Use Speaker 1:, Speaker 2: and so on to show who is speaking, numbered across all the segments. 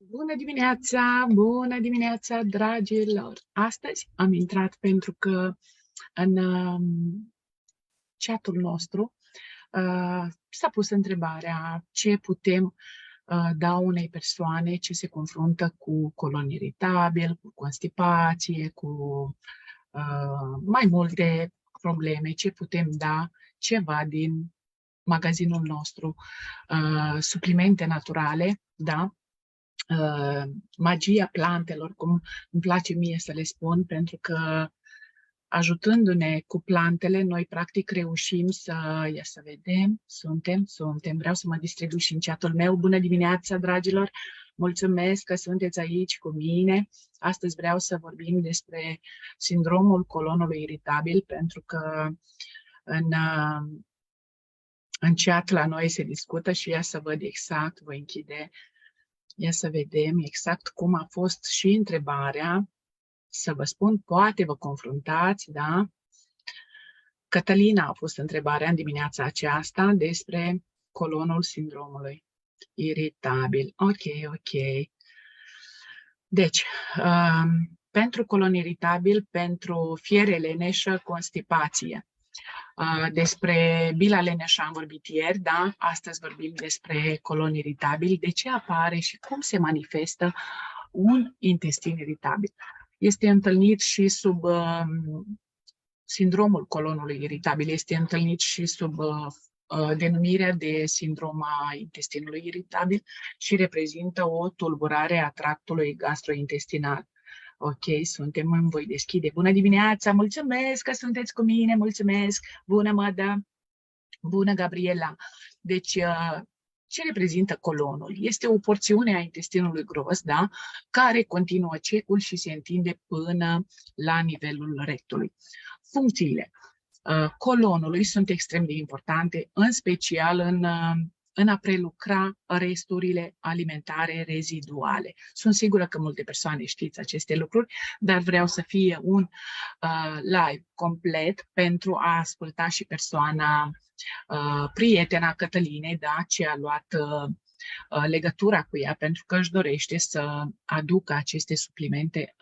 Speaker 1: Bună dimineața, dragilor! Astăzi am intrat pentru că în chatul nostru s-a pus întrebarea ce putem da unei persoane ce se confruntă cu colon iritabil, cu constipație, cu mai multe probleme, ce putem da ceva din magazinul nostru, suplimente naturale, da? Magia plantelor, cum îmi place mie să le spun, pentru că ajutându-ne cu plantele, noi practic reușim să, ia să vedem, suntem, vreau să mă distribu și în chatul meu. Bună dimineața, dragilor! Mulțumesc că sunteți aici cu mine. Astăzi vreau să vorbim despre sindromul colonului iritabil, pentru că în chat la noi se discută și ia să văd exact, voi închide. Ia să vedem exact cum a fost și întrebarea, să vă spun, poate vă confruntați, da? Cătălina a pus întrebarea în dimineața aceasta despre colonul sindromului iritabil. Ok. Deci, pentru colon iritabil, pentru fiere leneșă, constipație. Despre bila leneșă am vorbit ieri, da? Astăzi vorbim despre colon iritabil. De ce apare și cum se manifestă un intestin iritabil? Este întâlnit și sub sindromul colonului iritabil, este întâlnit și sub denumirea de sindrom a intestinului iritabil și reprezintă o tulburare a tractului gastrointestinal. Ok, suntem, voi deschide. Bună dimineața, mulțumesc că sunteți cu mine, mulțumesc. Bună, Mădă, bună, Gabriela. Deci, ce reprezintă colonul? Este o porțiune a intestinului gros, da, care continuă cecul și se întinde până la nivelul rectului. Funcțiile colonului sunt extrem de importante, în special în a prelucra resturile alimentare reziduale. Sunt sigură că multe persoane știți aceste lucruri, dar vreau să fie un live complet pentru a asculta și persoana, prietena Cătălinei, da, ce a luat legătura cu ea, pentru că își dorește să aducă aceste suplimente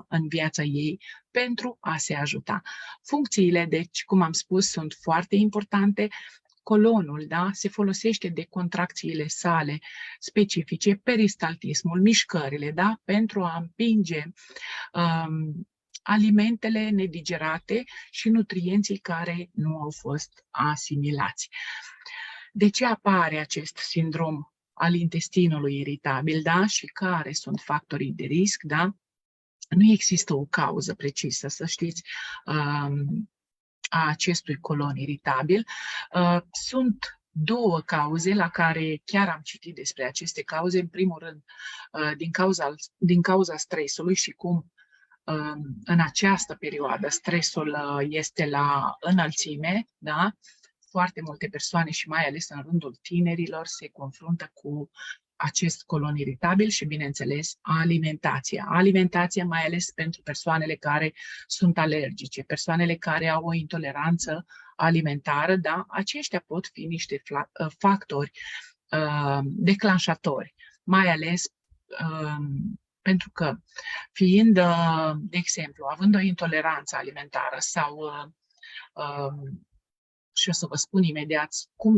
Speaker 1: în viața ei pentru a se ajuta. Funcțiile, deci, cum am spus, sunt foarte importante. Colonul, da, se folosește de contracțiile sale specifice, peristaltismul, mișcările, da, pentru a împinge alimentele nedigerate și nutrienții care nu au fost asimilați. De ce apare acest sindrom al intestinului iritabil, da, și care sunt factorii de risc, da? Nu există o cauză precisă, să știți, a acestui colon iritabil. Sunt două cauze la care chiar am citit despre aceste cauze. În primul rând, din cauza stresului și cum în această perioadă stresul este la înălțime, da? Foarte multe persoane și mai ales în rândul tinerilor se confruntă cu acest colon iritabil și, bineînțeles, alimentația. Alimentația mai ales pentru persoanele care sunt alergice, persoanele care au o intoleranță alimentară, da? Aceștia pot fi niște factori declanșatori, mai ales pentru că, fiind, de exemplu, având o intoleranță alimentară sau și o să vă spun imediat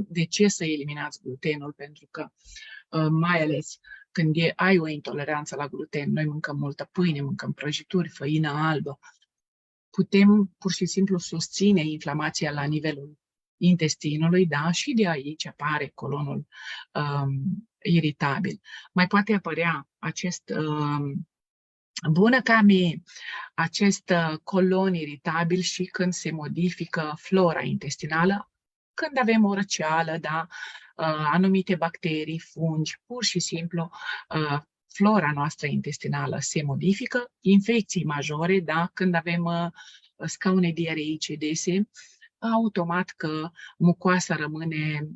Speaker 1: de ce să eliminați glutenul, pentru că mai ales când ai o intoleranță la gluten, noi mâncăm multă pâine, mâncăm prăjituri, făină albă, putem pur și simplu susține inflamația la nivelul intestinului, da, și de aici apare colonul iritabil. Mai poate apărea acest bună, Cami, acest colon iritabil și când se modifică flora intestinală, când avem o răceală, da, anumite bacterii, fungi, pur și simplu flora noastră intestinală se modifică, infecții majore, da, când avem scaune diareice dese, automat că mucoasa rămâne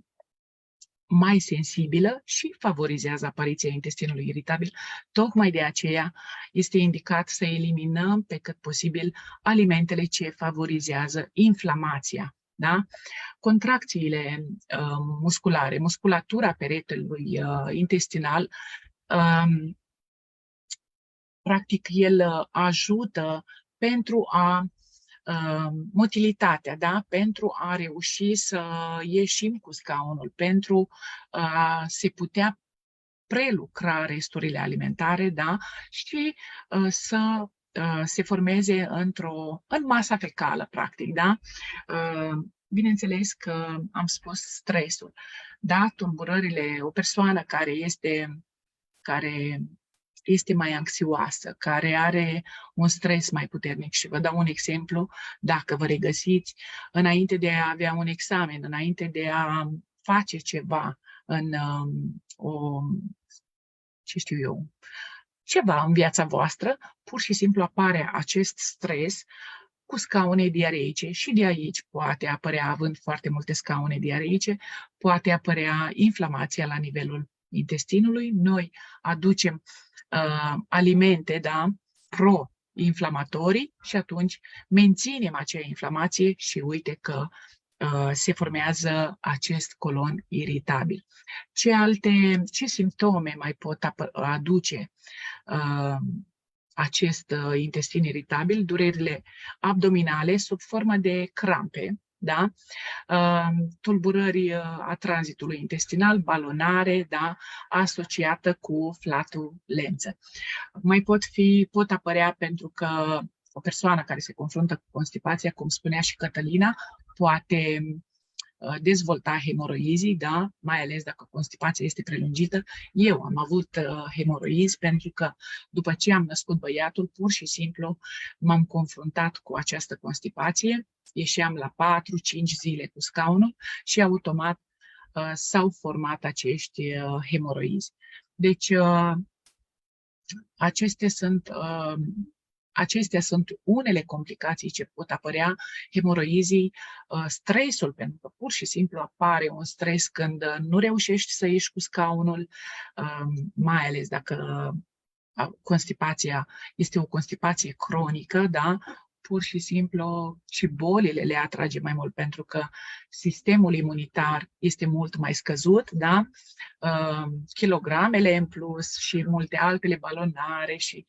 Speaker 1: mai sensibilă și favorizează apariția intestinului iritabil. Tocmai de aceea este indicat să eliminăm pe cât posibil alimentele ce favorizează inflamația. Da? Contracțiile musculare, musculatura peretelui intestinal Practic, el ajută pentru motilitatea, da? Pentru a reuși să ieșim cu scaunul, pentru a se putea prelucra resturile alimentare, da? Și să se formeze în masa fecală, practic, da? Bineînțeles că am spus stresul, da? Tulburările, o persoană care este mai anxioasă, care are un stres mai puternic. Și vă dau un exemplu, dacă vă regăsiți înainte de a avea un examen, înainte de a face ceva în ceva în viața voastră, pur și simplu apare acest stres cu scaune diareice și de aici poate apărea, având foarte multe scaune diareice, poate apărea inflamația la nivelul intestinului. Noi aducem alimente, da, pro-inflamatorii și atunci menținem acea inflamație și uite că se formează acest colon iritabil. Ce simptome mai pot aduce acest intestin iritabil? Durerile abdominale sub formă de crampe, da? Tulburări a tranzitului intestinal, balonare, da? Asociată cu flatulență. Pot apărea pentru că o persoană care se confruntă cu constipația, cum spunea și Cătălina, poate dezvolta hemoroizii, da? Mai ales dacă constipația este prelungită. Eu am avut hemoroizi pentru că după ce am născut băiatul, pur și simplu m-am confruntat cu această constipație, ieșeam la 4-5 zile cu scaunul și automat s-au format acești hemoroizi. Deci, acestea sunt unele complicații ce pot apărea, hemoroizii, stresul, pentru că pur și simplu apare un stres când nu reușești să ieși cu scaunul, mai ales dacă constipația este o constipație cronică, da? Pur și simplu și bolile le atrage mai mult pentru că sistemul imunitar este mult mai scăzut, da? Kilogramele în plus și multe altele, balonare și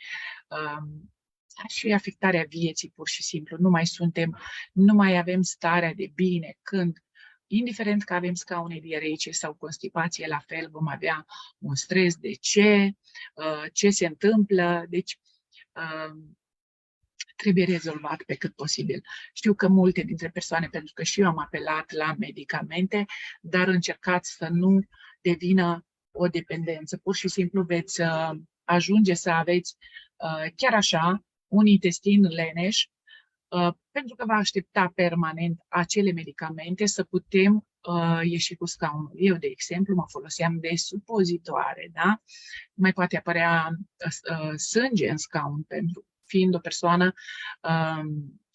Speaker 1: afectarea vieții, pur și simplu. Nu mai avem starea de bine când, indiferent că avem scaune diareice sau constipație, la fel vom avea un stres. De ce se întâmplă? Deci, trebuie rezolvat pe cât posibil. Știu că multe dintre persoane, pentru că și eu am apelat la medicamente, dar încercați să nu devină o dependență. Pur și simplu veți ajunge să aveți chiar așa un intestin leneș, pentru că va aștepta permanent acele medicamente să putem ieși cu scaunul. Eu, de exemplu, mă foloseam de supozitoare, da? Mai poate apărea sânge în scaun, fiind o persoană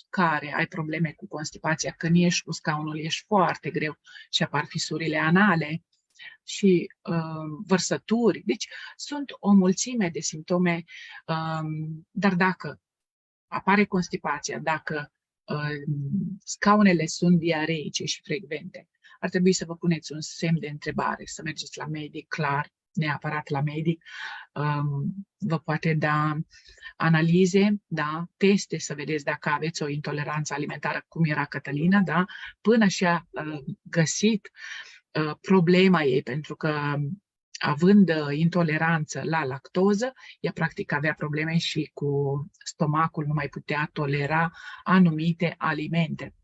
Speaker 1: care ai probleme cu constipația, când ieși cu scaunul, ești foarte greu și apar fisurile anale și vărsături. Deci sunt o mulțime de simptome, dar dacă apare constipația, dacă scaunele sunt diareice și frecvente, ar trebui să vă puneți un semn de întrebare, să mergeți la medic, clar, neapărat la medic, vă poate da analize, da, teste să vedeți dacă aveți o intoleranță alimentară, cum era Cătălina, da, până și-a găsit problema ei, pentru că având intoleranță la lactoză, ea practic avea probleme și cu stomacul, nu mai putea tolera anumite alimente.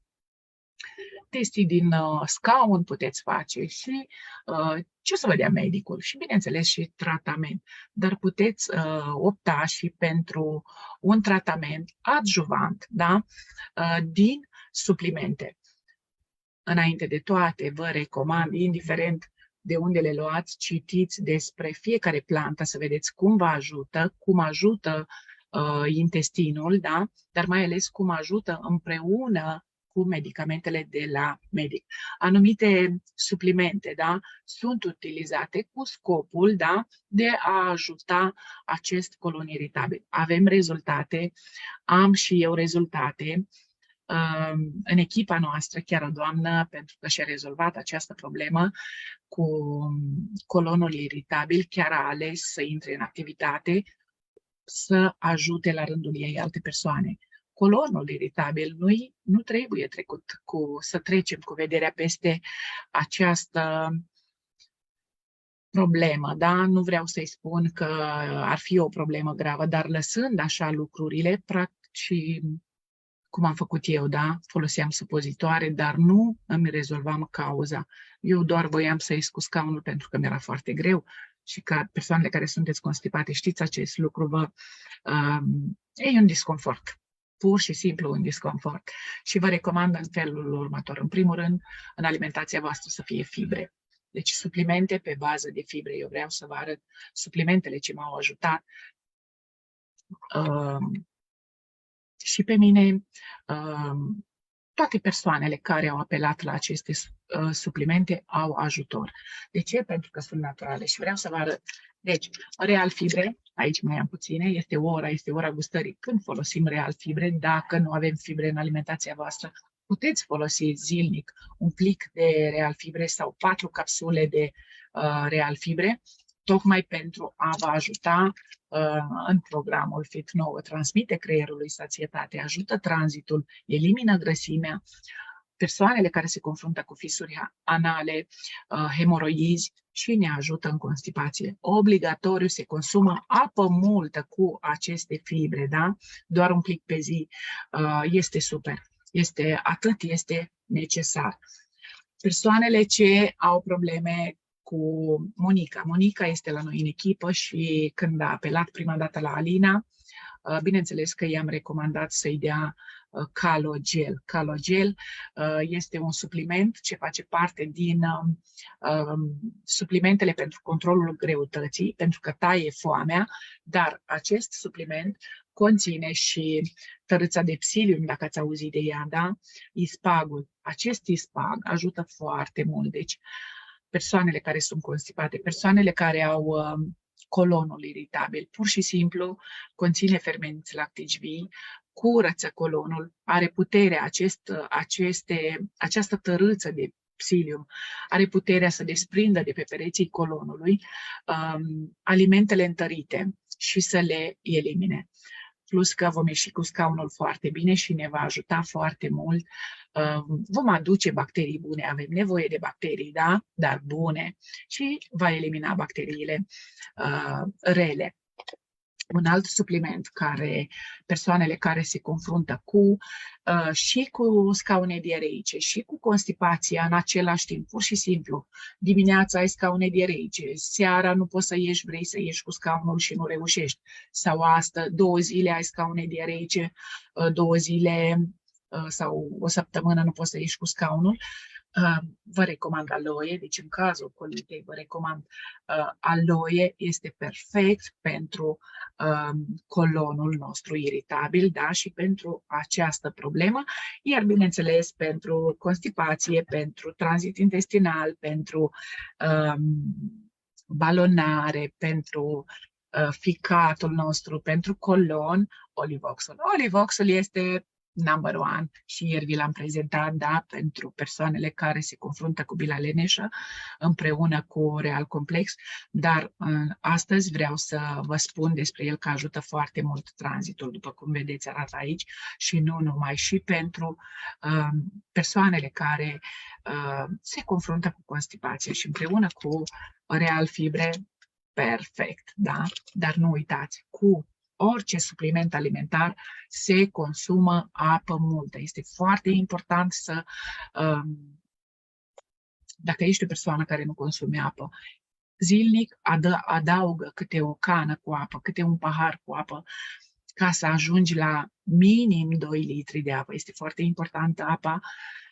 Speaker 1: Testii din scaun puteți face și ce o să vă dea medicul și, bineînțeles, și tratament. Dar puteți opta și pentru un tratament adjuvant, da? Din suplimente. Înainte de toate, vă recomand, indiferent de unde le luați, citiți despre fiecare plantă să vedeți cum ajută intestinul, da? Dar mai ales cum ajută împreună cu medicamentele de la medic. Anumite suplimente, da, sunt utilizate cu scopul, da, de a ajuta acest colon iritabil. Avem rezultate, am și eu rezultate în echipa noastră chiar o doamnă, pentru că și-a rezolvat această problemă cu colonul iritabil, chiar a ales să intre în activitate, să ajute la rândul ei alte persoane. Colonul iritabil nu trebuie să trecem cu vederea peste această problemă, da? Nu vreau să-i spun că ar fi o problemă gravă, dar lăsând așa lucrurile, practic, și cum am făcut eu, da? Foloseam supozitoare, dar nu îmi rezolvam cauza. Eu doar voiam să ies cu scaunul pentru că mi-era foarte greu și ca persoanele care sunteți constipate știți acest lucru, e un disconfort. Pur și simplu un disconfort. Și vă recomand în felul următor. În primul rând, în alimentația voastră să fie fibre. Deci suplimente pe bază de fibre. Eu vreau să vă arăt suplimentele ce m-au ajutat și pe mine, toate persoanele care au apelat la aceste suplimente au ajutor. De ce? Pentru că sunt naturale și vreau să vă arăt. Deci, Real Fibre, aici mai am puține, este ora gustării. Când folosim Real Fibre, dacă nu avem fibre în alimentația voastră, puteți folosi zilnic un plic de Real Fibre sau 4 capsule de Real Fibre, tocmai pentru a vă ajuta în programul Fit9, transmite creierului sațietate, ajută tranzitul, elimină grăsimea. Persoanele care se confruntă cu fisuri anale, hemoroizi și ne ajută în constipație. Obligatoriu se consumă apă multă cu aceste fibre, da? Doar un plic pe zi este super. Atât este necesar. Persoanele ce au probleme cu Monica. Monica este la noi în echipă și când a apelat prima dată la Alina, bineînțeles că i-am recomandat să-i dea Calogel. Calogel este un supliment ce face parte din suplimentele pentru controlul greutății, pentru că taie foamea, dar acest supliment conține și tărâța de psilium, dacă ați auzit de ea, da? Ispagul. Acest ispag ajută foarte mult. Deci, persoanele care sunt constipate, persoanele care au colonul iritabil, pur și simplu conține fermenti lactici vii, curăță colonul, are puterea, această tărâță de psilium, are puterea să desprindă de pe pereții colonului alimentele întărite și să le elimine. Plus că vom ieși cu scaunul foarte bine și ne va ajuta foarte mult. Vom aduce bacterii bune, avem nevoie de bacterii, da? Dar bune, și va elimina bacteriile rele. Un alt supliment care persoanele care se confruntă și cu scaune diareice și cu constipația în același timp, pur și simplu, dimineața ai scaune diareice, seara nu poți să ieși, vrei să ieși cu scaunul și nu reușești, sau 2 zile ai scaune diareice, 2 zile sau o săptămână nu poți să ieși cu scaunul, vă recomand aloe, deci în cazul colitei vă recomand aloe, este perfect pentru colonul nostru iritabil, da, și pentru această problemă, iar bineînțeles pentru constipație, pentru tranzit intestinal, pentru balonare, pentru ficatul nostru, pentru colon, Olivoxul. Olivoxul este number one și ieri vi l-am prezentat, da, pentru persoanele care se confruntă cu bila leneșă împreună cu Real Complex, dar astăzi vreau să vă spun despre el că ajută foarte mult tranzitul, după cum vedeți arată aici, și nu numai, și pentru persoanele care se confruntă cu constipație și împreună cu Real Fibre, perfect, da? Dar nu uitați, cu orice supliment alimentar se consumă apă multă. Este foarte important să, dacă ești o persoană care nu consume apă, zilnic adaugă câte o cană cu apă, câte un pahar cu apă, ca să ajungi la minim 2 litri de apă. Este foarte importantă apa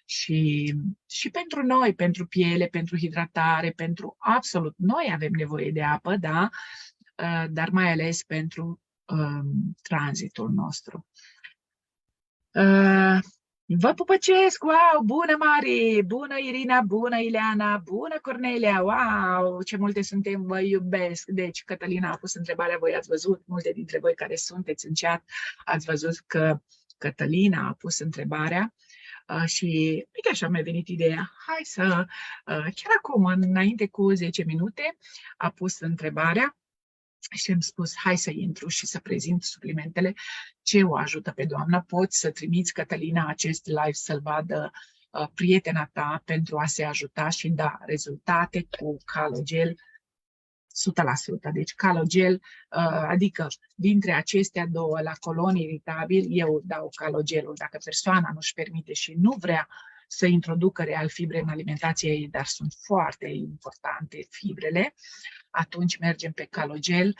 Speaker 1: și pentru noi, pentru piele, pentru hidratare, pentru absolut. Noi avem nevoie de apă, da? Dar mai ales pentru tranzitul nostru. Vă pupăcesc! Wow! Bună, Mari! Bună, Irina! Bună, Ileana! Bună, Cornelia! Wow! Ce multe suntem! Vă iubesc! Deci, Cătălina a pus întrebarea, voi ați văzut, multe dintre voi care sunteți în chat, ați văzut că Cătălina a pus întrebarea și uite așa mi-a venit ideea. Hai să, chiar acum, înainte cu 10 minute, a pus întrebarea și am spus, hai să intru și să prezint suplimentele ce o ajută pe doamna. Poți să trimiți, Cătălina, acest live să-l vadă prietena ta pentru a se ajuta și da rezultate cu Calogel 100%. Deci Calogel, adică dintre acestea două, la colon iritabil, eu dau Calogelul. Dacă persoana nu-și permite și nu vrea să introducă real fibre în alimentația ei, dar sunt foarte importante fibrele, atunci mergem pe Calogel,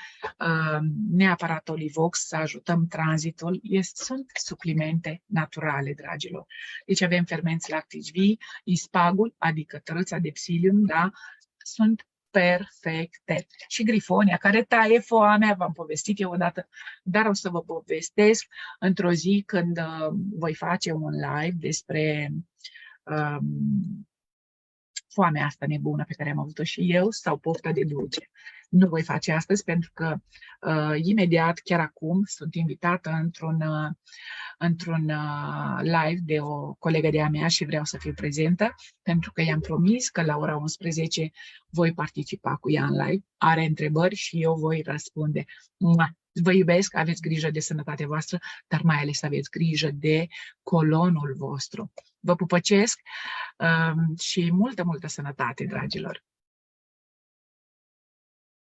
Speaker 1: neapărat Olivox, să ajutăm tranzitul. Sunt suplimente naturale, dragilor. Deci avem fermenți lactici vii, ispagul, adică trăța de psilium, da? Sunt perfecte. Și grifonia, care taie foamea, v-am povestit eu odată, dar o să vă povestesc într-o zi când voi face un live despre foamea asta nebună pe care am avut-o și eu sau pofta de dulce. Nu voi face astăzi pentru că imediat, chiar acum, sunt invitată într-un live de o colegă de-a mea și vreau să fiu prezentă pentru că i-am promis că la ora 11 voi participa cu ea în live. Are întrebări și eu voi răspunde. Vă iubesc, aveți grijă de sănătatea voastră, dar mai ales aveți grijă de colonul vostru. Vă pupăcesc și multă, multă sănătate, dragilor!